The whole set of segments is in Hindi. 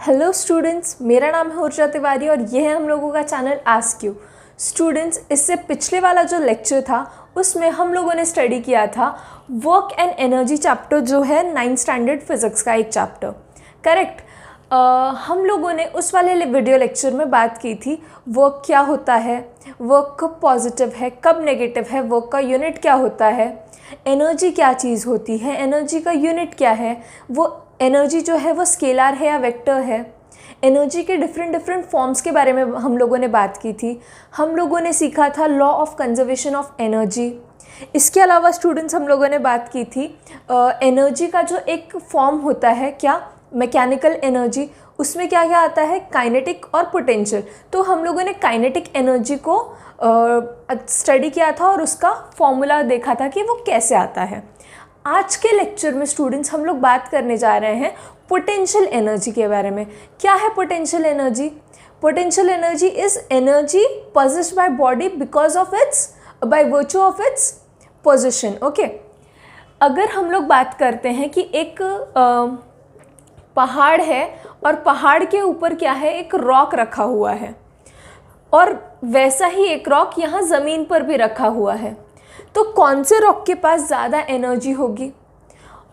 हेलो स्टूडेंट्स, मेरा नाम है ऊर्जा तिवारी और यह है हम लोगों का चैनल आस्क यू। स्टूडेंट्स, इससे पिछले वाला जो लेक्चर था उसमें हम लोगों ने स्टडी किया था वर्क एंड एनर्जी चैप्टर, जो है 9th स्टैंडर्ड फिज़िक्स का एक चैप्टर। करेक्ट। हम लोगों ने उस वाले वीडियो लेक्चर में बात की थी वर्क क्या होता है, वर्क कब पॉजिटिव है, कब नेगेटिव है, वर्क का यूनिट क्या होता है, एनर्जी क्या चीज़ होती है, एनर्जी का यूनिट क्या है, वो एनर्जी जो है वो स्केलर है या वेक्टर है, एनर्जी के डिफरेंट फॉर्म्स के बारे में हम लोगों ने बात की थी। हम लोगों ने सीखा था law of conservation of energy. इसके अलावा स्टूडेंट्स हम लोगों ने बात की थी एनर्जी का जो एक फॉर्म होता है, क्या, मैकेनिकल एनर्जी, उसमें क्या क्या आता है, काइनेटिक और पोटेंशियल। तो हम लोगों ने काइनेटिक एनर्जी को स्टडी किया था और उसका फॉर्मूला देखा था कि वो कैसे आता है। आज के लेक्चर में स्टूडेंट्स हम लोग बात करने जा रहे हैं पोटेंशियल एनर्जी के बारे में। क्या है potential energy? Potential energy is energy possessed by body because of its, by virtue of its position. Okay, अगर हम लोग बात करते हैं कि एक पहाड़ है और पहाड़ के ऊपर क्या है, एक रॉक रखा हुआ है, और वैसा ही एक रॉक यहाँ ज़मीन पर भी रखा हुआ है, तो कौन से रॉक के पास ज़्यादा एनर्जी होगी?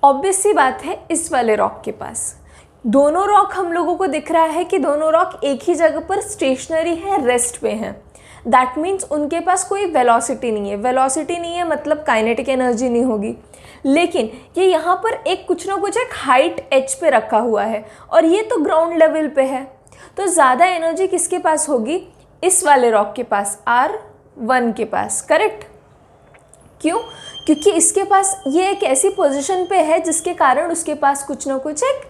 ऑब्वियस सी बात है, इस वाले रॉक के पास। दोनों रॉक हम लोगों को दिख रहा है कि दोनों रॉक एक ही जगह पर स्टेशनरी है, रेस्ट पे हैं। दैट मीन्स उनके पास कोई वेलोसिटी नहीं है। वेलोसिटी नहीं है मतलब काइनेटिक एनर्जी नहीं होगी। लेकिन ये यहाँ पर एक कुछ ना कुछ एक हाइट एच पे रखा हुआ है और ये तो ग्राउंड लेवल पे है, तो ज़्यादा एनर्जी किसके पास होगी? इस वाले रॉक के पास, R1 के पास। करेक्ट। क्यों? क्योंकि इसके पास ये एक ऐसी पोजीशन पे है जिसके कारण उसके पास कुछ ना कुछ एक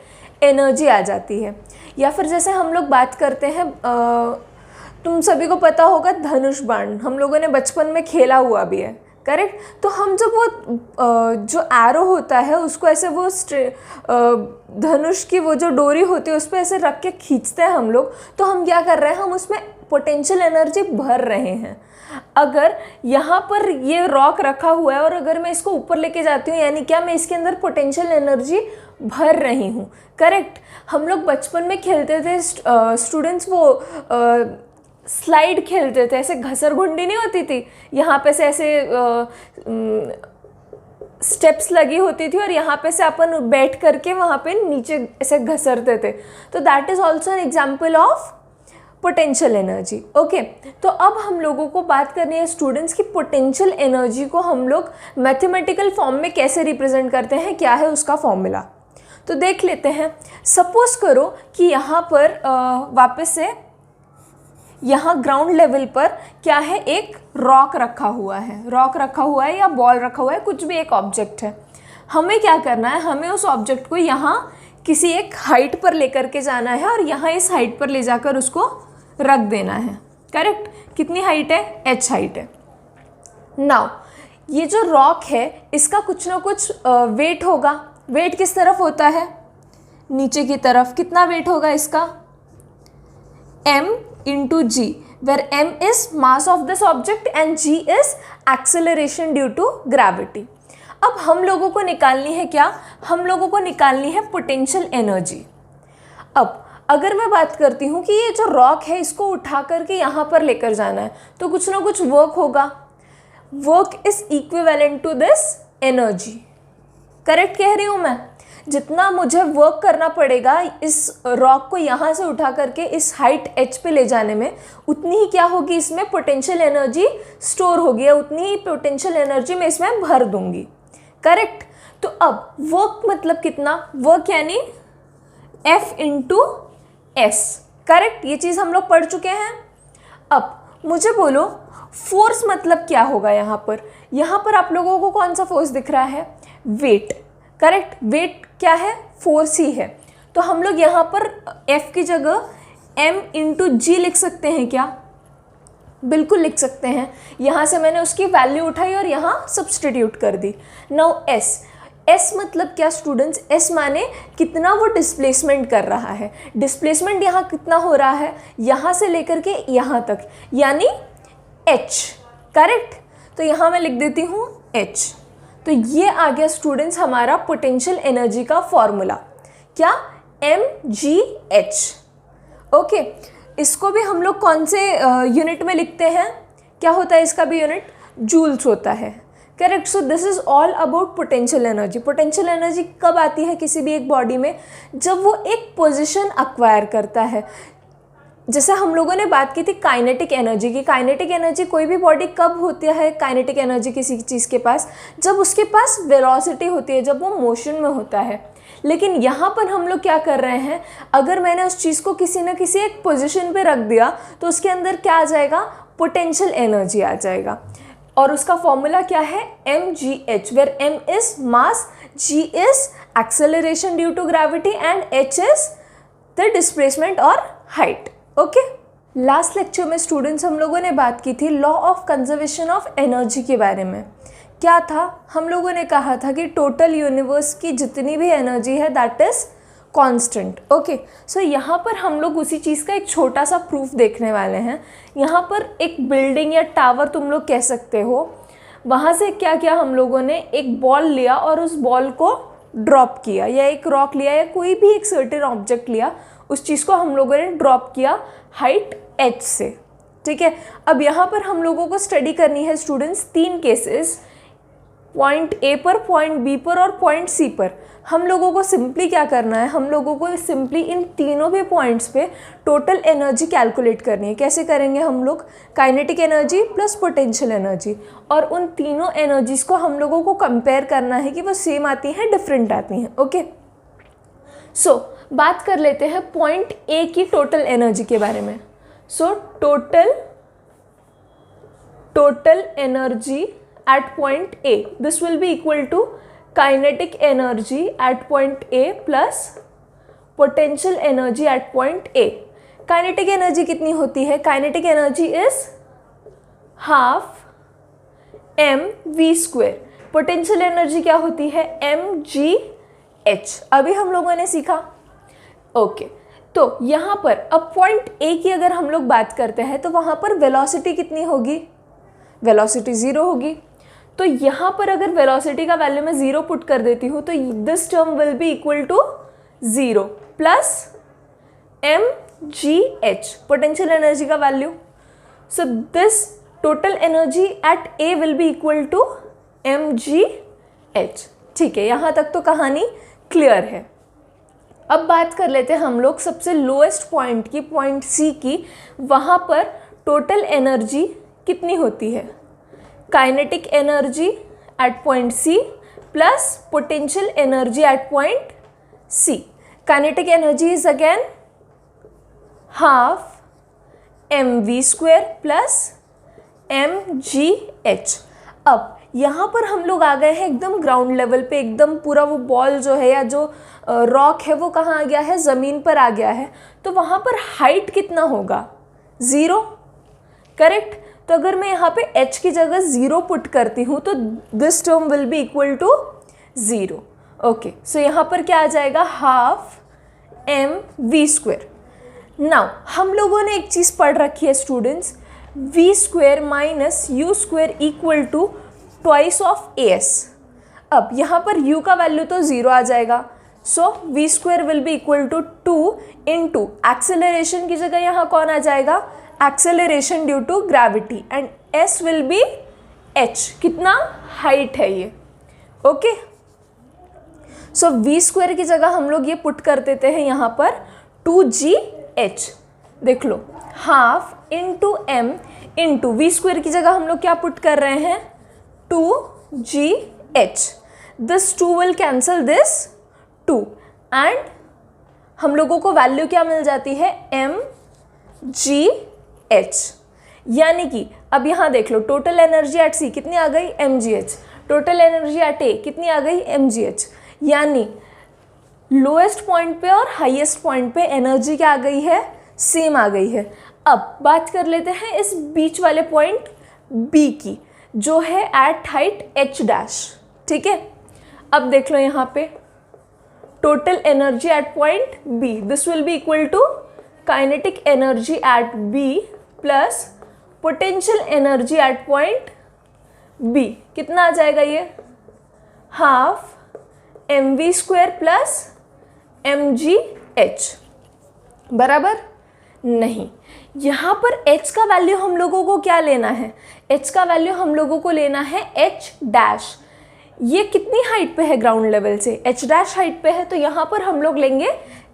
एनर्जी आ जाती है। या फिर जैसे हम लोग बात करते हैं, तुम सभी को पता होगा धनुष बाण, हम लोगों ने बचपन में खेला हुआ भी है। करेक्ट। तो हम जब वो जो एरो होता है उसको ऐसे वो धनुष की वो जो डोरी होती है उस पर ऐसे रख के खींचते हैं हम लोग, तो हम क्या कर रहे हैं, हम उसमें पोटेंशियल एनर्जी भर रहे हैं। अगर यहाँ पर ये रॉक रखा हुआ है और अगर मैं इसको ऊपर लेके जाती हूँ, यानी क्या, मैं इसके अंदर पोटेंशियल एनर्जी भर रही हूँ। करेक्ट। हम लोग बचपन में खेलते थे स्टूडेंट्स, वो स्लाइड खेलते थे, ऐसे घसरघुंडी नहीं होती थी, यहाँ पे से ऐसे स्टेप्स लगी होती थी और यहाँ पे से अपन बैठ करके वहाँ पे नीचे ऐसे घसरते थे। तो that is also an example of potential energy. Okay, तो अब हम लोगों को बात करनी है स्टूडेंट्स की पोटेंशियल एनर्जी को हम लोग मैथमेटिकल फॉर्म में कैसे रिप्रेजेंट करते हैं, क्या है उसका फॉर्मूला। तो देख लेते हैं। सपोज करो कि यहाँ पर वापस से यहाँ ग्राउंड लेवल पर क्या है, एक रॉक रखा हुआ है, रॉक रखा हुआ है या बॉल रखा हुआ है, कुछ भी एक ऑब्जेक्ट है। हमें क्या करना है, हमें उस ऑब्जेक्ट को यहाँ किसी एक हाइट पर लेकर के जाना है और यहाँ इस हाइट पर ले जाकर उसको रख देना है। करेक्ट। कितनी हाइट है? h हाइट है। नाउ ये जो रॉक है इसका कुछ ना कुछ वेट होगा। वेट किस तरफ होता है? नीचे की तरफ। कितना वेट होगा इसका? m into g, where m is mass of this object and g is acceleration due to gravity. अब हम लोगों को निकालनी है क्या? हम लोगों को निकालनी है पोटेंशियल एनर्जी। अब अगर मैं बात करती हूँ कि ये जो रॉक है इसको उठा करके यहाँ पर लेकर जाना है, तो कुछ ना कुछ वर्क होगा। Work is equivalent to this energy. Correct कह रही हूँ मैं? जितना मुझे वर्क करना पड़ेगा इस रॉक को यहाँ से उठा करके इस हाइट h पे ले जाने में, उतनी ही क्या होगी, इसमें पोटेंशियल एनर्जी स्टोर होगी, या उतनी ही पोटेंशियल एनर्जी मैं इसमें भर दूंगी। करेक्ट। तो अब वर्क मतलब कितना? वर्क यानी F इंटू S। करेक्ट। ये चीज़ हम लोग पढ़ चुके हैं। अब मुझे बोलो फोर्स मतलब क्या होगा यहाँ पर? यहाँ पर आप लोगों को कौन सा फोर्स दिख रहा है? वेट। करेक्ट। वेट क्या है? फोर्स ही है। तो हम लोग यहाँ पर F की जगह m इंटू जी लिख सकते हैं क्या? बिल्कुल लिख सकते हैं। यहाँ से मैंने उसकी वैल्यू उठाई और यहाँ सब्सटीट्यूट कर दी। नाउ S, एस मतलब क्या स्टूडेंट्स, एस माने कितना वो डिस्प्लेसमेंट कर रहा है। डिस्प्लेसमेंट यहाँ कितना हो रहा है, यहाँ से लेकर के यहाँ तक, यानी एच, करेक्ट। तो यहाँ मैं लिख देती हूँ एच। तो ये आ गया स्टूडेंट्स हमारा पोटेंशियल एनर्जी का फॉर्मूला, क्या, mgh। ओके, इसको भी हम लोग कौन से यूनिट में लिखते हैं, क्या होता है इसका भी यूनिट, जूल्स होता है, correct. So this is all about potential energy. Potential energy कब आती है किसी भी एक बॉडी में, जब वो एक पोजीशन अक्वायर करता है। जैसे हम लोगों ने बात की थी काइनेटिक एनर्जी की, काइनेटिक एनर्जी कोई भी बॉडी कब होती है, काइनेटिक एनर्जी किसी चीज़ के पास, जब उसके पास वेलोसिटी होती है, जब वो मोशन में होता है। लेकिन यहाँ पर हम लोग क्या कर रहे हैं, अगर मैंने उस चीज़ को किसी न किसी एक पोजीशन पे रख दिया तो उसके अंदर क्या आ जाएगा, पोटेंशियल एनर्जी आ जाएगा। और उसका फॉर्मूला क्या है, mgh, where m is mass, g is acceleration due to gravity and h is the displacement और हाइट। ओके, लास्ट लेक्चर में स्टूडेंट्स हम लोगों ने बात की थी law of conservation of energy के बारे में। क्या था, हम लोगों ने कहा था कि टोटल यूनिवर्स की जितनी भी एनर्जी है that is constant. Okay, so यहाँ पर हम लोग उसी चीज़ का एक छोटा सा प्रूफ देखने वाले हैं। यहाँ पर एक बिल्डिंग या टावर तुम लोग कह सकते हो, वहाँ से क्या किया हम लोगों ने, एक बॉल लिया और उस बॉल को ड्रॉप किया, या एक रॉक लिया या कोई भी एक सर्टेन ऑब्जेक्ट लिया, उस चीज़ को हम लोगों ने ड्रॉप किया हाइट h से, ठीक है। अब यहाँ पर हम लोगों को स्टडी करनी है स्टूडेंट्स तीन केसेस, पॉइंट ए पर, पॉइंट बी पर और पॉइंट सी पर। हम लोगों को सिंपली क्या करना है, हम लोगों को सिंपली इन तीनों भी पॉइंट्स पे टोटल एनर्जी कैलकुलेट करनी है। कैसे करेंगे हम लोग, kinetic energy plus potential energy, और उन तीनों एनर्जीज को हम लोगों को कंपेयर करना है कि वो सेम आती हैं डिफरेंट आती हैं। ओके, सो बात कर लेते हैं पॉइंट ए की टोटल एनर्जी के बारे में। So total energy at point A, this will be equal to kinetic energy at point A plus potential energy at point A. Kinetic energy कितनी होती है, kinetic energy is half mv square. Potential energy क्या होती है, mgh। अभी हम लोगों ने सीखा। ओके, तो यहाँ पर अब पॉइंट A की अगर हम लोग बात करते हैं तो वहाँ पर वेलोसिटी कितनी होगी, वेलोसिटी 0 होगी। तो यहाँ पर अगर वेलोसिटी का वैल्यू मैं 0 पुट कर देती हूँ तो this term will be equal to 0 plus mgh, potential energy का value. So this total energy at A will be equal to mgh। ठीक है, यहाँ तक तो कहानी क्लियर है। अब बात कर लेते हैं हम लोग सबसे लोएस्ट पॉइंट की, पॉइंट सी की। वहाँ पर टोटल एनर्जी कितनी होती है, kinetic energy at point C plus potential energy at point C. Kinetic energy is again half mv square plus mgh। अब यहाँ पर हम लोग आ गए हैं एकदम ग्राउंड लेवल पे, एकदम पूरा वो बॉल जो है या जो रॉक है वो कहाँ आ गया है, ज़मीन पर आ गया है। तो वहाँ पर हाइट कितना होगा, 0, करेक्ट। तो अगर मैं यहाँ पे h की जगह 0 पुट करती हूँ तो this term will be equal to 0। Okay, so यहाँ पर क्या आ जाएगा, हाफ mv स्क्वायर। नाउ हम लोगों ने एक चीज़ पढ़ रखी है students, v square minus u square equal to twice of as। अब यहाँ पर u का वैल्यू तो 0 आ जाएगा, so v square will be equal to 2 into acceleration की जगह यहाँ कौन आ जाएगा, acceleration due to gravity, and s will be h, कितना, हाइट है ये। ओके, सो v स्क्वायर की जगह हम लोग ये पुट कर देते हैं यहाँ पर 2gh। देख लो, half into m into v square की जगह हम लोग क्या पुट कर रहे हैं, 2gh। This 2 will cancel this 2 and हम लोगों को वैल्यू क्या मिल जाती है, mgh। यानी कि अब यहाँ देख लो, टोटल एनर्जी एट सी कितनी आ गई, mgh, टोटल एनर्जी एट ए कितनी आ गई, mgh। यानी लोएस्ट पॉइंट पे और हाईएस्ट पॉइंट पे एनर्जी क्या आ गई है, सेम आ गई है। अब बात कर लेते हैं इस बीच वाले पॉइंट बी की, जो है एट हाइट h डैश। ठीक है, अब देख लो यहाँ पे total energy at point B, this will be equal to kinetic energy at B plus potential energy at point B. कितना आ जाएगा ये? हाफ mv² प्लस mgh बराबर नहीं। यहाँ पर h का वैल्यू हम लोगों को क्या लेना है? h का वैल्यू हम लोगों को लेना है h डैश। ये कितनी हाइट पे है ग्राउंड लेवल से? h डैश हाइट पे है, तो यहाँ पर हम लोग लेंगे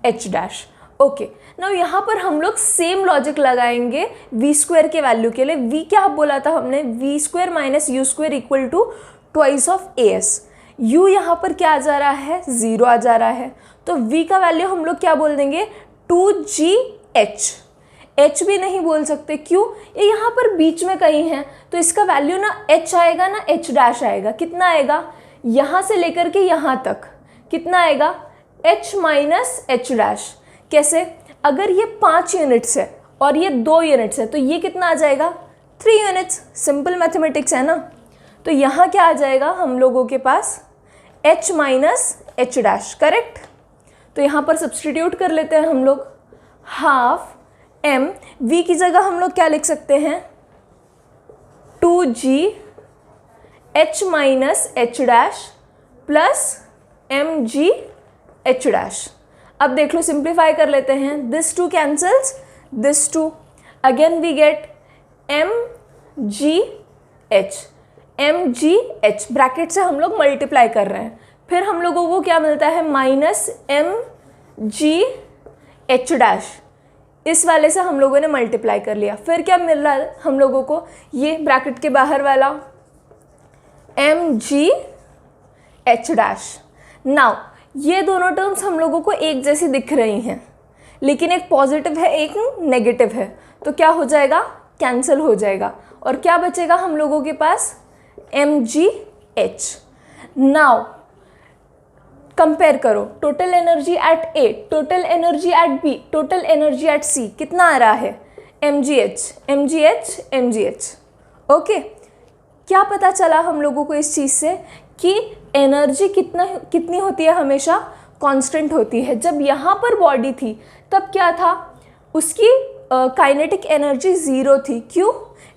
h डैश। ओके, नाउ यहाँ पर हम लोग सेम लॉजिक लगाएंगे v² के वैल्यू के लिए। v क्या बोला था हमने? v² minus u² equal to twice of as। u यहाँ पर क्या आ जा रहा है? 0 आ जा रहा है, तो v का वैल्यू हम लोग क्या बोल देंगे? 2gh। h भी नहीं बोल सकते, क्यों? ये यहाँ पर बीच में कहीं है, तो इसका वैल्यू ना h आएगा ना h डैश आएगा। कितना आएगा? यहाँ से लेकर के यहाँ तक कितना आएगा? h minus h dash. कैसे? अगर ये 5 यूनिट्स है और ये 2 यूनिट्स है, तो ये कितना आ जाएगा? 3 यूनिट्स। सिंपल मैथमेटिक्स है ना। तो यहाँ क्या आ जाएगा हम लोगों के पास? h minus h dash, correct. तो यहाँ पर सब्सटीट्यूट कर लेते हैं हम लोग। हाफ m, v की जगह हम लोग क्या लिख सकते हैं? 2g h minus h dash plus mg h dash. अब देख लो, सिंप्लीफाई कर लेते हैं। This two cancels this two, again we get mgh bracket से हम लोग मल्टीप्लाई कर रहे हैं। फिर हम लोगों को क्या मिलता है? Minus mgh dash. इस वाले से हम लोगों ने मल्टीप्लाई कर लिया। फिर क्या मिल रहा है हम लोगों को? ये ब्रैकेट के बाहर वाला mgh डैश। नाउ ये दोनों टर्म्स हम लोगों को एक जैसी दिख रही हैं, लेकिन एक पॉजिटिव है एक नेगेटिव है, तो क्या हो जाएगा? कैंसिल हो जाएगा। और क्या बचेगा हम लोगों के पास? mgh। नाउ कंपेयर करो, total energy at A, total energy at B, total energy at C, कितना आ रहा है? mgh। ओके, क्या पता चला हम लोगों को इस चीज़ से कि एनर्जी कितनी होती है? हमेशा कांस्टेंट होती है। जब यहाँ पर बॉडी थी तब क्या था? उसकी काइनेटिक एनर्जी 0 थी। क्यों?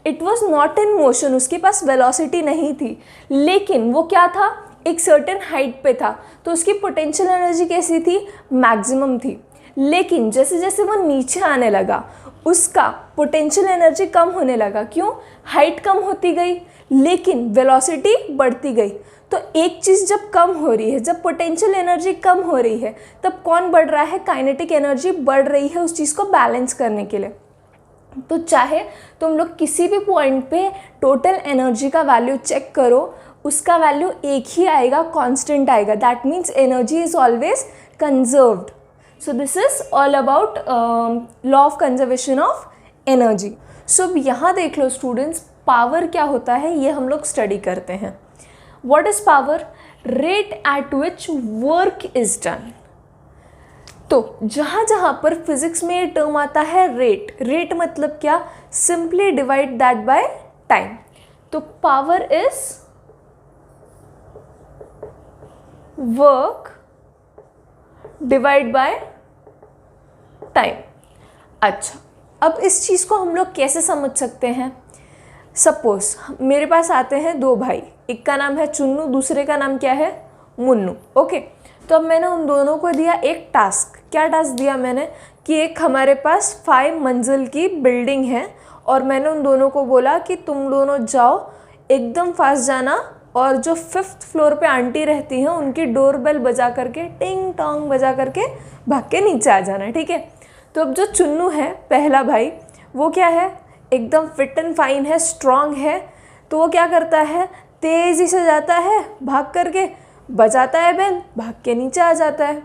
It was not in motion, उसके पास वेलोसिटी नहीं थी, लेकिन वो क्या था? एक सर्टेन हाइट पे था, तो उसकी पोटेंशियल एनर्जी कैसी थी? मैक्सिमम थी। लेकिन जैसे जैसे वो नीचे आने लगा उसका पोटेंशियल एनर्जी कम होने लगा। क्यों? हाइट कम होती गई लेकिन वेलोसिटी बढ़ती गई। तो एक चीज़ जब कम हो रही है, जब पोटेंशियल एनर्जी कम हो रही है, तब कौन बढ़ रहा है? काइनेटिक एनर्जी बढ़ रही है उस चीज़ को बैलेंस करने के लिए। तो चाहे तुम लोग किसी भी पॉइंट पे टोटल एनर्जी का वैल्यू चेक करो, उसका वैल्यू एक ही आएगा, कांस्टेंट आएगा। That means energy is always conserved. So this is all about law of conservation of energy. So अब यहाँ देख लो स्टूडेंट्स, पावर क्या होता है ये हम लोग स्टडी करते हैं। What is power? Rate at which work is done. तो जहाँ जहाँ पर फिजिक्स में ये टर्म आता है रेट, रेट मतलब क्या? Simply divide that by time. तो power is work divide by time. अच्छा, अब इस चीज़ को हम लोग कैसे समझ सकते हैं? सपोज मेरे पास आते हैं 2 भाई, एक का नाम है चुन्नू, दूसरे का नाम क्या है? मुन्नू। ओके, तो अब मैंने उन दोनों को दिया एक टास्क। क्या टास्क दिया मैंने? कि एक हमारे पास 5 मंजिल की बिल्डिंग है और मैंने उन दोनों को बोला कि तुम दोनों जाओ, एकदम फास्ट जाना और जो 5th फ्लोर पे आंटी रहती हैं उनकी डोर बेल बजा करके, टिंग टोंग बजा करके भाग के नीचे आ जाना, ठीक है। तो अब जो चुन्नू है पहला भाई, वो क्या है? एकदम फिट एंड फाइन है, स्ट्रॉन्ग है। तो वो क्या करता है? तेज़ी से जाता है, भाग करके बजाता है बेल, भाग के नीचे आ जाता है।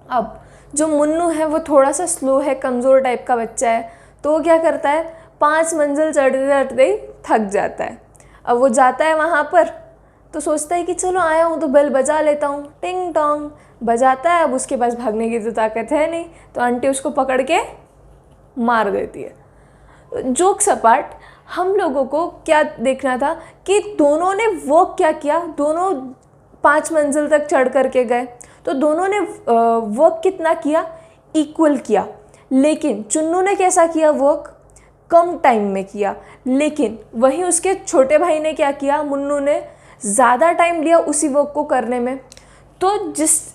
अब जो मुन्नू है वो थोड़ा सा स्लो है, कमज़ोर टाइप का बच्चा है, तो वो क्या करता है? 5 मंजिल चढ़ते चढ़ते ही थक जाता है। अब वो जाता है वहाँ पर तो सोचता है कि चलो आया हूँ तो बेल बजा लेता हूँ, टिंग टोंग बजाता है। अब उसके पास भागने की तो ताकत है नहीं, तो आंटी उसको पकड़ के मार देती है। जोक्स अपार्ट, हम लोगों को क्या देखना था कि दोनों ने वर्क क्या किया? दोनों 5 मंजिल तक चढ़ करके गए, तो दोनों ने वर्क कितना किया, इक्वल किया। लेकिन चुन्नू ने कैसा किया, वर्क कम टाइम में किया। लेकिन वहीं उसके छोटे भाई ने क्या किया, मुन्नू ने ज़्यादा टाइम लिया उसी वर्क को करने में। तो जिस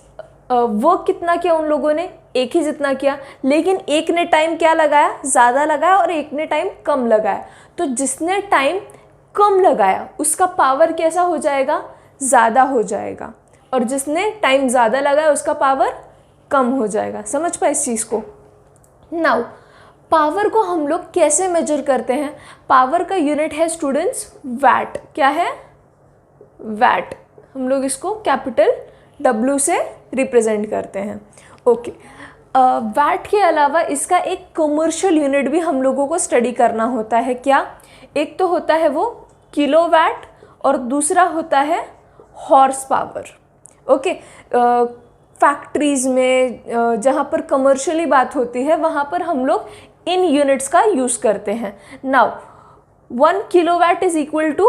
वर्क कितना किया उन लोगों ने, एक ही जितना किया, लेकिन एक ने टाइम क्या लगाया, ज़्यादा लगाया, और एक ने टाइम कम लगाया। तो जिसने टाइम कम लगाया उसका पावर कैसा हो जाएगा, ज़्यादा हो जाएगा, और जिसने टाइम ज़्यादा लगाया उसका पावर कम हो जाएगा। समझ पाए इस चीज़ को। नाउ पावर को हम लोग कैसे मेजर करते हैं, पावर का यूनिट है स्टूडेंट्स वैट। क्या है, वैट। हम लोग इसको कैपिटल W से रिप्रेजेंट करते हैं। ओके, वैट के अलावा इसका एक कमर्शियल यूनिट भी हम लोगों को स्टडी करना होता है। क्या, एक तो होता है वो किलोवाट और दूसरा होता है हॉर्स पावर। ओके, फैक्ट्रीज़ में जहाँ पर कमर्शियली बात होती है वहाँ पर हम लोग इन यूनिट्स का यूज़ करते हैं। Now 1 kilowatt is equal to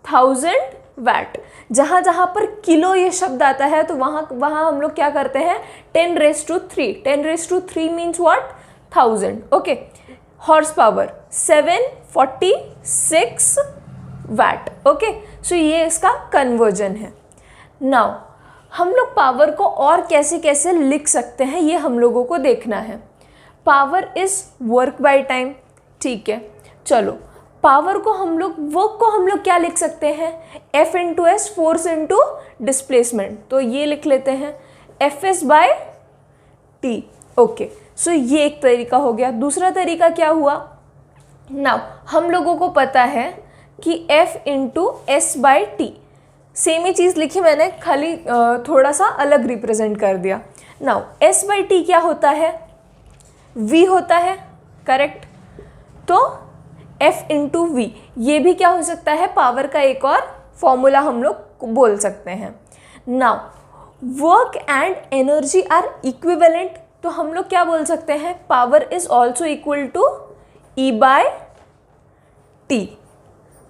1000 watt. जहाँ जहाँ पर किलो ये शब्द आता है तो वहाँ हम लोग क्या करते हैं, 10⁻3। 10⁻3 means what, 1000। Okay, horsepower 746 watt. Okay, so ये इसका कन्वर्जन है। नाउ हम लोग पावर को और कैसे कैसे लिख सकते हैं ये हम लोगों को देखना है। Power is work by time, ठीक है। चलो, पावर को हम लोग, वर्क को हम लोग क्या लिख सकते हैं, F into S, force into displacement. तो ये लिख लेते हैं Fs bye T। Okay, so ये एक तरीका हो गया। दूसरा तरीका क्या हुआ, नाउ हम लोगों को पता है कि F into S by T, same ही चीज़ लिखी मैंने, खाली थोड़ा सा अलग रिप्रेजेंट कर दिया। नाउ S बाई टी क्या होता है, V होता है, करेक्ट। तो F इंटू वी, ये भी क्या हो सकता है, पावर का एक और फॉर्मूला हम लोग बोल सकते हैं। Now work and energy are equivalent, तो हम लोग क्या बोल सकते हैं, power is also equal to E by T,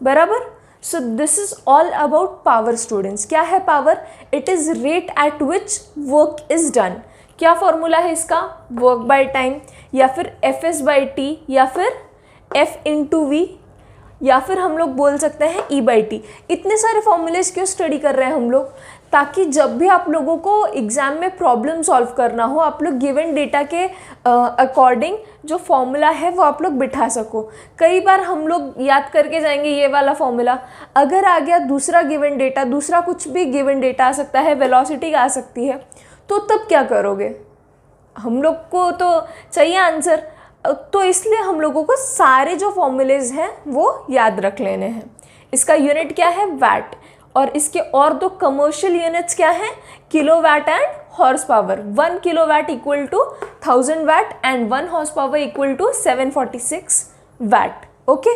बराबर। So this is all about power students. क्या है power, it is rate at which work is done. क्या फॉर्मूला है इसका, वर्क बाय टाइम, या फिर Fs बाई टी, या फिर F इंटू वी, या फिर हम लोग बोल सकते हैं E बाई टी। इतने सारे फॉर्मूलेज क्यों स्टडी कर रहे हैं हम लोग, ताकि जब भी आप लोगों को एग्ज़ाम में प्रॉब्लम सॉल्व करना हो, आप लोग गिवन डेटा के अकॉर्डिंग जो फॉर्मूला है वो आप लोग बिठा सको। कई बार हम लोग याद करके जाएंगे ये वाला फॉर्मूला, अगर आ गया दूसरा गिवन डेटा, दूसरा कुछ भी गिवन डेटा आ सकता है, वेलोसिटी आ सकती है, तो तब क्या करोगे, हम लोग को तो चाहिए आंसर। तो इसलिए हम लोगों को सारे जो फॉर्मूलेज हैं वो याद रख लेने हैं। इसका यूनिट क्या है, वैट, और इसके और दो कमर्शियल यूनिट्स क्या हैं, kilowatt and horsepower. 1 kilowatt equal to 1000 watt and 1 horsepower equal to 746 watt. Okay,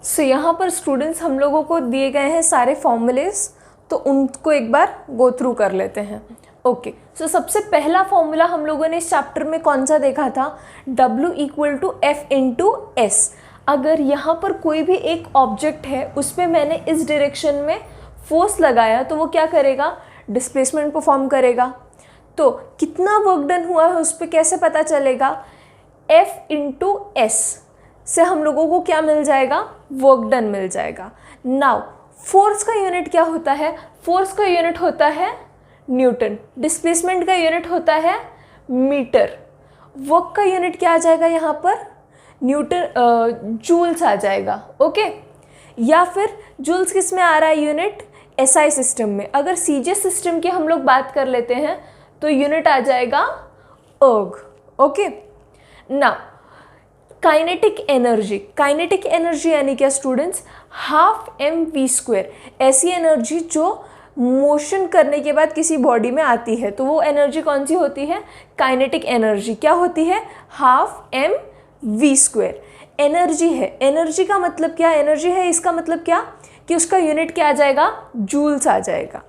so यहाँ पर स्टूडेंट्स हम लोगों को दिए गए हैं सारे फॉर्मूलेज, तो उनको एक बार गो थ्रू कर लेते हैं। ओके, सो सबसे पहला फॉर्मूला हम लोगों ने इस चैप्टर में कौन सा देखा था, W equal to F into S. अगर यहाँ पर कोई भी एक ऑब्जेक्ट है, उस पर मैंने इस डायरेक्शन में फोर्स लगाया तो वो क्या करेगा, डिस्प्लेसमेंट परफॉर्म करेगा। तो कितना वर्क डन हुआ है उस पर कैसे पता चलेगा, F इंटू एस से हम लोगों को क्या मिल जाएगा, वर्क डन मिल जाएगा। नाउ फोर्स का यूनिट क्या होता है, फोर्स का यूनिट होता है न्यूटन, डिस्प्लेसमेंट का यूनिट होता है मीटर, वर्क का यूनिट क्या आ जाएगा यहाँ पर, न्यूटन, जूल्स आ जाएगा। ओके, या फिर जूल्स किस में आ रहा है यूनिट, एसआई सिस्टम में। अगर सीजे सिस्टम की हम लोग बात कर लेते हैं तो यूनिट आ जाएगा अर्ग। Okay, now kinetic energy, kinetic energy यानी क्या स्टूडेंट्स, हाफ mv², ऐसी एनर्जी जो मोशन करने के बाद किसी बॉडी में आती है, तो वो एनर्जी कौन सी होती है, काइनेटिक एनर्जी। क्या होती है, हाफ mv²। एनर्जी है, एनर्जी का मतलब क्या, एनर्जी है इसका मतलब क्या कि उसका यूनिट क्या आ जाएगा, जूल्स आ जाएगा।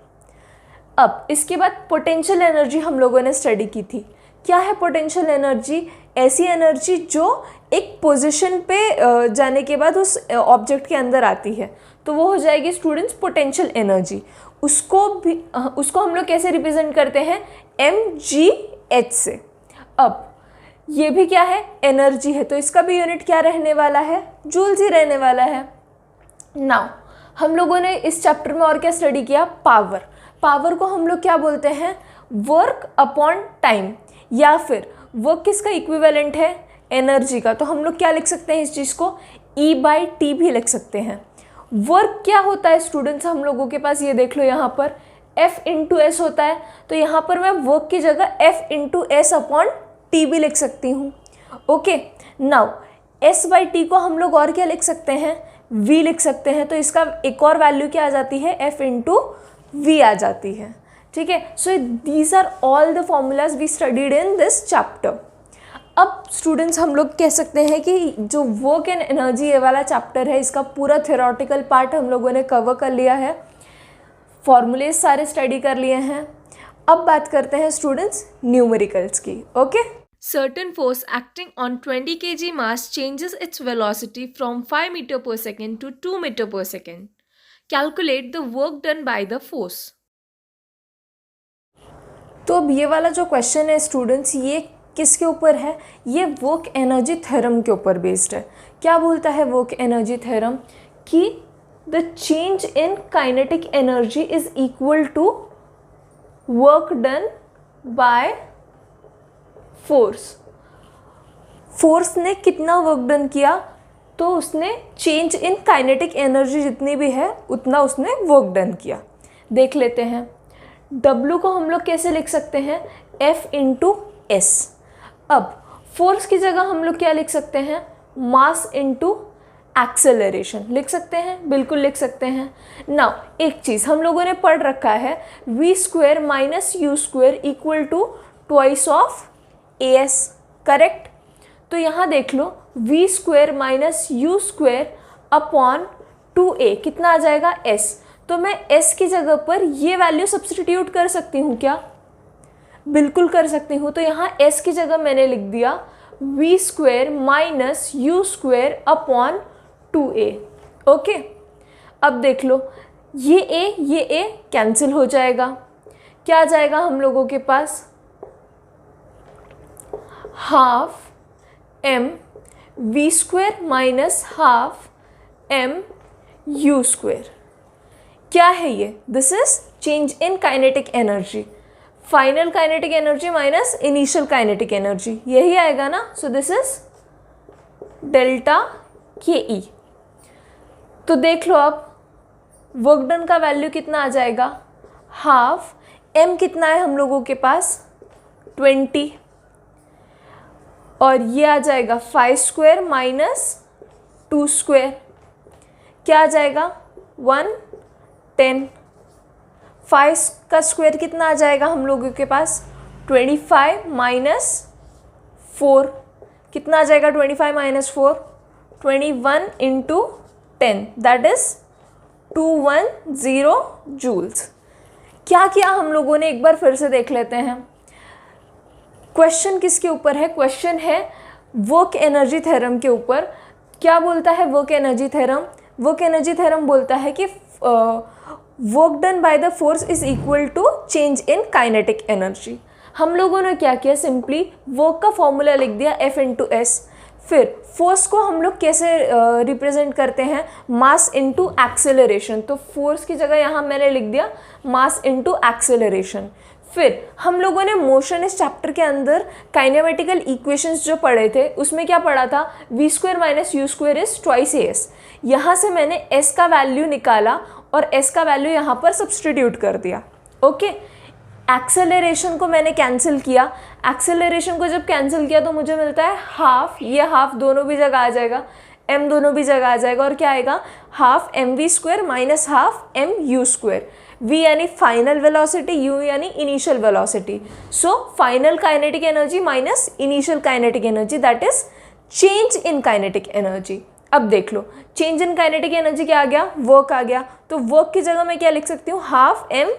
अब इसके बाद पोटेंशियल एनर्जी हम लोगों ने स्टडी की थी। क्या है पोटेंशियल एनर्जी, ऐसी एनर्जी जो एक पोजीशन पे जाने के बाद उस ऑब्जेक्ट के अंदर आती है, तो वो हो जाएगी स्टूडेंट्स पोटेंशियल एनर्जी। उसको हम लोग कैसे रिप्रेजेंट करते हैं, mgh से। अब ये भी क्या है, एनर्जी है, तो इसका भी यूनिट क्या रहने वाला है, जूल्स ही रहने वाला है। नाउ हम लोगों ने इस चैप्टर में और क्या स्टडी किया, पावर। पावर को हम लोग क्या बोलते हैं, वर्क अपॉन टाइम, या फिर वर्क किसका इक्विवेलेंट है, एनर्जी का। तो हम लोग क्या लिख सकते हैं इस चीज़ को, E/T भी लिख सकते हैं। वर्क क्या होता है स्टूडेंट्स, हम लोगों के पास ये देख लो यहाँ पर F/S होता है, तो यहाँ पर मैं वर्क की जगह F/S/T भी लिख सकती हूँ। ओके, नाउ S/T को हम लोग और क्या लिख सकते हैं, V लिख सकते हैं। तो इसका एक और वैल्यू क्या आ जाती है, F/V आ जाती है। ठीक है, so these are all the formulas we studied in this chapter. अब स्टूडेंट्स हम लोग कह सकते हैं कि जो वर्क एंड एनर्जी ये वाला चैप्टर है, इसका पूरा थ्योरेटिकल पार्ट हम लोगों ने कवर कर लिया है, फॉर्मूलेज सारे स्टडी कर लिए हैं। अब बात करते हैं स्टूडेंट्स न्यूमेरिकल्स की। Okay, Certain force acting on 20 kg mass changes its velocity from 5 meter per second to 2 meter per second. Calculate the work done by the force. तो अब ये वाला जो क्वेश्चन है स्टूडेंट्स, ये किसके ऊपर है, ये वर्क एनर्जी थ्योरम के ऊपर बेस्ड है। क्या बोलता है वर्क एनर्जी थ्योरम, कि the change in kinetic energy is equal to work done by force. Force ने कितना वर्क डन किया, तो उसने चेंज इन काइनेटिक एनर्जी जितनी भी है उतना उसने वर्क डन किया। देख लेते हैं, W को हम लोग कैसे लिख सकते हैं, F/S। अब फोर्स की जगह हम लोग क्या लिख सकते हैं, मास इंटू एक्सेलरेशन लिख सकते हैं, बिल्कुल लिख सकते हैं। नाउ एक चीज़ हम लोगों ने पढ़ रखा है, v² minus u² equal to twice of AS, correct. तो यहाँ देख लो, v² minus u² upon 2a कितना आ जाएगा, S। तो मैं S की जगह पर ये वैल्यू सब्स्टिट्यूट कर सकती हूँ क्या, बिल्कुल कर सकती हूँ। तो यहाँ S की जगह मैंने लिख दिया v² minus u² upon 2a। Okay, अब देख लो, ये a कैंसिल हो जाएगा, क्या आ जाएगा हम लोगों के पास, half m v² minus half m u²। क्या है ये, this is change in kinetic energy, final kinetic energy minus initial kinetic energy, यही आएगा ना। So this is delta KE। तो देख लो अब वर्क डन का वैल्यू कितना आ जाएगा, हाफ m कितना है हम लोगों के पास 20, और ये आ जाएगा 5² माइनस 2², क्या आ जाएगा 110। 5 का स्क्वायर कितना आ जाएगा हम लोगों के पास 25 माइनस 4, कितना आ जाएगा 25 minus 4, 21 into 10 that is 210 joules. क्या किया हम लोगों ने, एक बार फिर से देख लेते हैं। क्वेश्चन किसके ऊपर है, क्वेश्चन है वर्क एनर्जी थ्योरम के ऊपर। क्या बोलता है work energy theorem, work energy theorem बोलता है कि work done by the force is equal to change in kinetic energy. हम लोगों ने क्या किया, सिंपली वर्क का फॉर्मूला लिख दिया F/S। फिर फोर्स को हम लोग कैसे रिप्रेजेंट करते हैं, मास इनटू एक्सेलरेशन। तो फोर्स की जगह यहाँ मैंने लिख दिया मास इनटू एक्सेलरेशन। फिर हम लोगों ने मोशन इस चैप्टर के अंदर काइनेमेटिकल इक्वेशंस जो पढ़े थे उसमें क्या पढ़ा था, v² minus u² is twice AS। यहाँ से मैंने S का वैल्यू निकाला और S का वैल्यू यहाँ पर सब्सटीट्यूट कर दिया। ओके, एक्सेलरेशन को मैंने कैंसिल किया, एक्सेलरेशन को जब कैंसिल किया तो मुझे मिलता है हाफ, ये हाफ दोनों भी जगह आ जाएगा, m दोनों भी जगह आ जाएगा, और क्या आएगा half mv² minus half mu²। v यानी फाइनल वेलोसिटी, u यानी initial velocity. So final kinetic energy minus initial kinetic energy that is change in kinetic energy. अब देख लो, चेंज इन काइनेटिक एनर्जी क्या आ गया, वर्क आ गया। तो वर्क की जगह मैं क्या लिख सकती हूँ, half m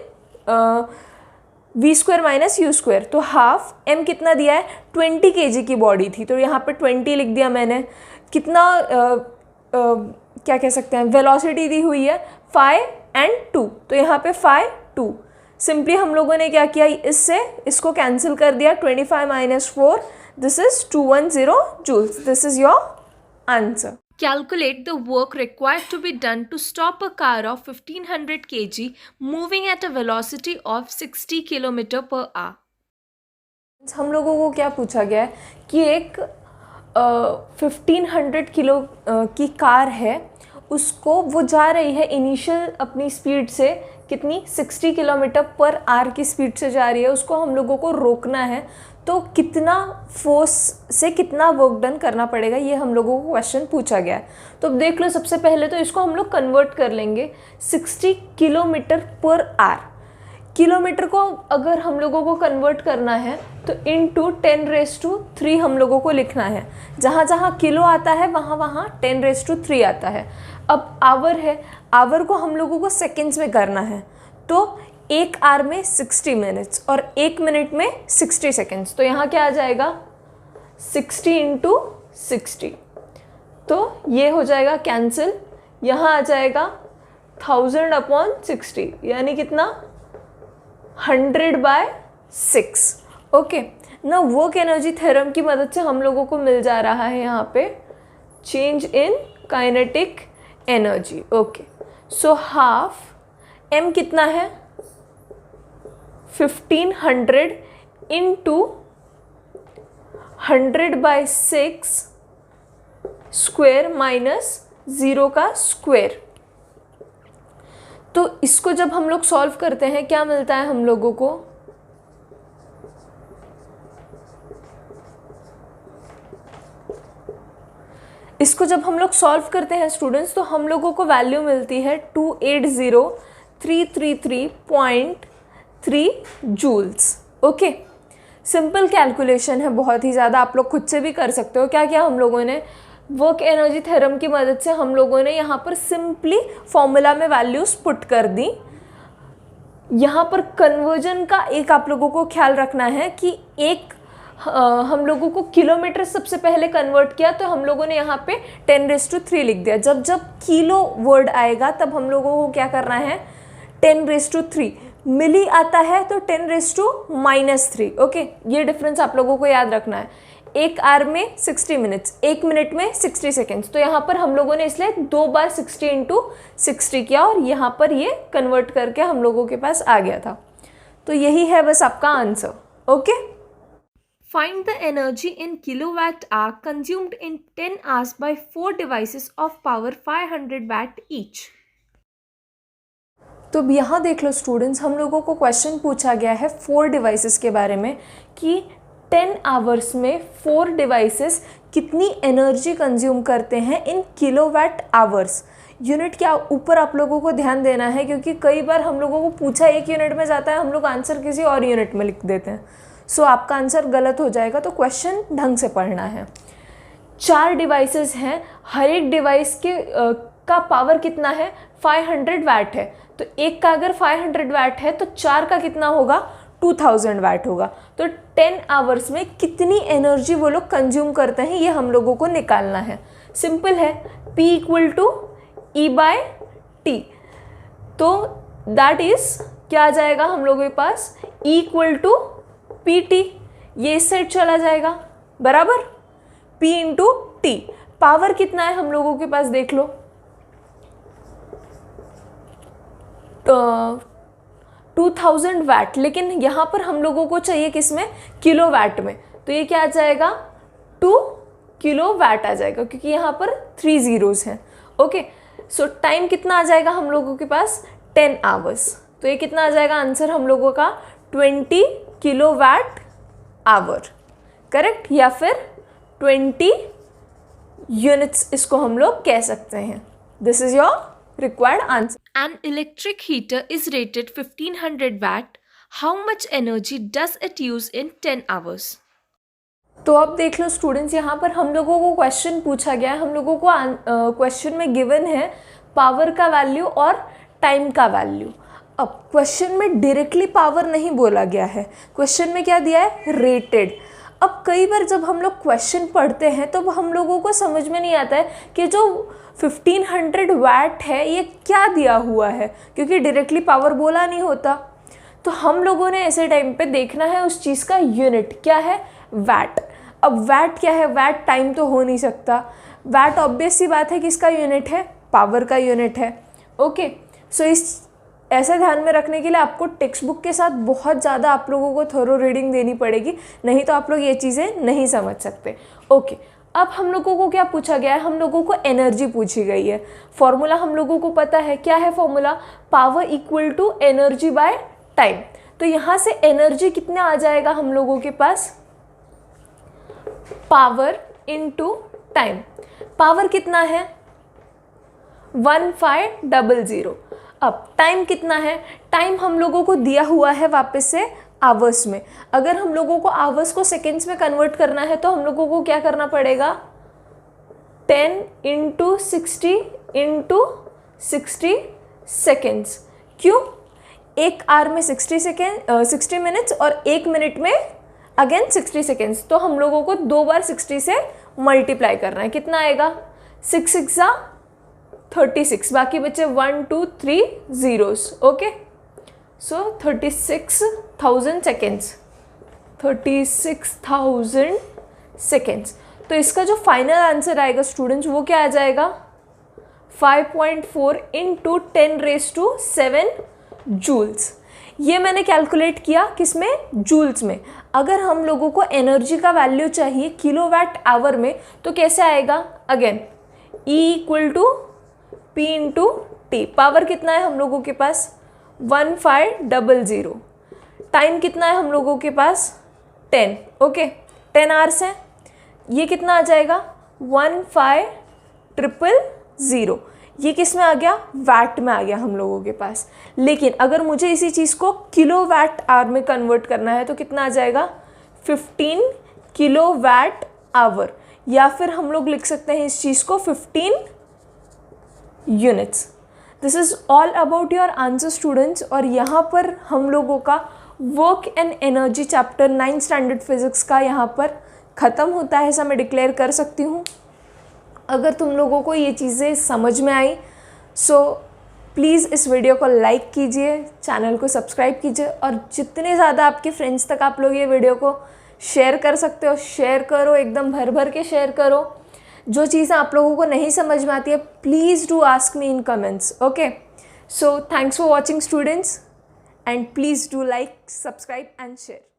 v² minus u²। तो हाफ m कितना दिया है 20 kg की बॉडी थी, तो यहाँ पे 20 लिख दिया मैंने। कितना क्या कह सकते हैं, वेलोसिटी दी हुई है 5 एंड 2, तो यहाँ पे 5 2। सिंपली हम लोगों ने क्या किया, इससे इसको कैंसिल कर दिया, 25 minus 4, this is 210 joules। This is your answer. Calculate the work required to be done to stop a car of 1500 kg moving at a velocity of 60 km per hour. हम लोगों को क्या पूछा गया है कि एक 1500 किलो की कार है, उसको वो जा रही है इनिशियल अपनी स्पीड से कितनी 60 किलोमीटर पर आवर की स्पीड से जा रही है, उसको हम लोगों को रोकना है, तो कितना फोर्स से कितना वर्क डन करना पड़ेगा, ये हम लोगों को क्वेश्चन पूछा गया है। तो अब देख लो, सबसे पहले तो इसको हम लोग कन्वर्ट कर लेंगे 60 किलोमीटर पर आवर। किलोमीटर को अगर हम लोगों को कन्वर्ट करना है तो इनटू 10⁻³ हम लोगों को लिखना है। जहाँ जहाँ किलो आता है वहाँ वहाँ 10⁻³ आता है। अब आवर है, आवर को हम लोगों को सेकेंड्स में करना है, तो एक आवर में 60 मिनट्स और एक मिनट में 60 सेकेंड्स। तो यहाँ क्या आ जाएगा 60 × 60, तो ये हो जाएगा कैंसिल। यहाँ आ जाएगा 1000/60 यानी कितना 100/6। ओके ना, वर्क एनर्जी थ्योरम की मदद से हम लोगों को मिल जा रहा है यहाँ पे change in kinetic energy. Okay, so half m कितना है 1500 × 100/6 स्क्वायर माइनस 0 का स्क्वायर। तो इसको जब हम लोग सॉल्व करते हैं क्या मिलता है हम लोगों को, इसको जब हम लोग सॉल्व करते हैं स्टूडेंट्स, तो हम लोगों को वैल्यू मिलती है 280,333.3 जूल्स। ओके, सिंपल कैलकुलेशन है, बहुत ही ज़्यादा, आप लोग खुद से भी कर सकते हो। क्या क्या हम लोगों ने वर्क एनर्जी थ्योरम की मदद से हम लोगों ने यहाँ पर सिंपली फॉर्मूला में वैल्यूज़ पुट कर दी। यहाँ पर कन्वर्जन का एक आप लोगों को ख्याल रखना है कि एक हम लोगों को किलोमीटर सबसे पहले कन्वर्ट किया, तो हम लोगों ने यहाँ पे 10⁻³ लिख दिया। जब जब किलो वर्ड आएगा तब हम लोगों को क्या करना है 10⁻³ मिली आता है तो 10⁻⁻3। ओके, ये डिफरेंस आप लोगों को याद रखना है। एक आवर में 60 मिनट्स, एक मिनट में 60 सेकेंड्स। तो यहाँ पर हम लोगों ने इसलिए 2 बार 60 × 60 किया और यहाँ पर ये कन्वर्ट करके हम लोगों के पास आ गया था। तो यही है बस आपका answer. Okay, Find the energy in kilowatt-hour consumed in 10 hours by 4 devices of power 500 watt each. तो अब यहाँ देख लो स्टूडेंट्स, हम लोगों को क्वेश्चन पूछा गया है 4 डिवाइसेस के बारे में कि 10 आवर्स में 4 डिवाइसेस कितनी एनर्जी कंज्यूम करते हैं इन किलोवाट आवर्स। यूनिट क्या ऊपर आप लोगों को ध्यान देना है, क्योंकि कई बार हम लोगों को पूछा एक यूनिट में जाता है, हम लोग आंसर किसी और यूनिट में लिख देते हैं, सो आपका आंसर गलत हो जाएगा। तो क्वेश्चन ढंग से पढ़ना है। 4 डिवाइसेस हैं, हर एक डिवाइस के का पावर कितना है 500 वाट है। तो एक का अगर 500 वाट है तो 4 का कितना होगा 2000 वाट होगा। तो 10 आवर्स में कितनी एनर्जी वो लोग कंज्यूम करते हैं ये हम लोगों को निकालना है। सिंपल है, P = E/T। तो दैट इज क्या आ जाएगा हम लोगों के पास E = PT। ये इस साइड चला जाएगा बराबर, P × T। पावर कितना है हम लोगों के पास देख लो, तो 2000 वाट, लेकिन यहाँ पर हम लोगों को चाहिए किस में किलोवाट में। तो ये क्या आ जाएगा 2 किलोवाट आ जाएगा, क्योंकि यहाँ पर 3 zeros हैं। ओके, सो टाइम कितना आ जाएगा हम लोगों के पास 10 आवर्स। तो ये कितना आ जाएगा आंसर हम लोगों का 20 किलोवाट आवर, करेक्ट, या फिर 20 यूनिट्स इसको हम लोग कह सकते हैं। This is your required answer. An electric heater is rated 1500 watt. How much energy does it use in 10 hours? तो अब देख लो स्टूडेंट्स, यहाँ पर हम लोगों को क्वेश्चन पूछा गया है, हम लोगों को क्वेश्चन में गिवन है पावर का वैल्यू और टाइम का वैल्यू। अब क्वेश्चन में डायरेक्टली पावर नहीं बोला गया है, क्वेश्चन में क्या दिया है रेटेड। अब कई बार जब हम लोग क्वेश्चन पढ़ते हैं तो हम लोगों को समझ में नहीं आता है कि जो 1500 वैट है ये क्या दिया हुआ है, क्योंकि डायरेक्टली पावर बोला नहीं होता। तो हम लोगों ने ऐसे टाइम पे देखना है उस चीज़ का यूनिट क्या है, वैट। अब वैट क्या है, वैट टाइम तो हो नहीं सकता, वैट ऑब्वियस सी बात है किसका यूनिट है, पावर का यूनिट है। ओके, सो इस ऐसा ध्यान में रखने के लिए आपको टेक्स्ट बुक के साथ बहुत ज़्यादा आप लोगों को थोरो रीडिंग देनी पड़ेगी, नहीं तो आप लोग ये चीज़ें नहीं समझ सकते। ओके, अब हम लोगों को क्या पूछा गया है, हम लोगों को एनर्जी पूछी गई है। फॉर्मूला हम लोगों को पता है, क्या है formula, power equal to energy by time. तो यहाँ से एनर्जी कितना आ जाएगा हम लोगों के पास, पावर इनटू टाइम। पावर कितना है 1500। अब टाइम कितना है, टाइम हम लोगों को दिया हुआ है वापस से आवर्स में। अगर हम लोगों को आवर्स को सेकेंड्स में कन्वर्ट करना है तो हम लोगों को क्या करना पड़ेगा, 10 × 60 सेकेंड्स। क्यों, एक आवर में 60 मिनट्स और एक मिनट में अगेन 60 सेकेंड्स। तो हम लोगों को 2 बार 60 से मल्टीप्लाई करना है, कितना आएगा 6 6 36, बाकी बचे 1 2 3 zeros। ओके, सो 36,000 सेकेंड्स, 36,000 सेकेंड्स। तो इसका जो फाइनल आंसर आएगा स्टूडेंट्स वो क्या आ जाएगा, 5.4 × 10⁻⁷ जूल्स। ये मैंने कैलकुलेट किया किसमें, जूल्स में। अगर हम लोगों को एनर्जी का वैल्यू चाहिए किलोवाट आवर में तो कैसे आएगा, again E = P × T। Power कितना है हम लोगों के पास 1500। टाइम कितना है हम लोगों के पास 10। ओके, 10 आवर्स है, ये कितना आ जाएगा 1500। ये किस में आ गया, वैट में आ गया हम लोगों के पास। लेकिन अगर मुझे इसी चीज़ को किलोवाट आवर में कन्वर्ट करना है तो कितना आ जाएगा 15 किलोवाट आवर, या फिर हम लोग लिख सकते हैं इस चीज़ को 15 units. This is all about your answer students. और यहाँ पर हम लोगों का work and energy chapter 9 standard physics का यहाँ पर ख़त्म होता है, ऐसा मैं डिक्लेयर कर सकती हूँ। अगर तुम लोगों को ये चीज़ें समझ में आई सो प्लीज़ इस वीडियो को लाइक कीजिए, चैनल को सब्सक्राइब कीजिए, और जितने ज़्यादा आपके फ्रेंड्स तक आप लोग ये वीडियो को शेयर कर सकते हो शेयर करो, एकदम भर भर के शेयर करो। जो चीज़ें आप लोगों को नहीं समझ में आती है please do ask me in comments. Okay, so thanks for watching students, and please do like, subscribe and share.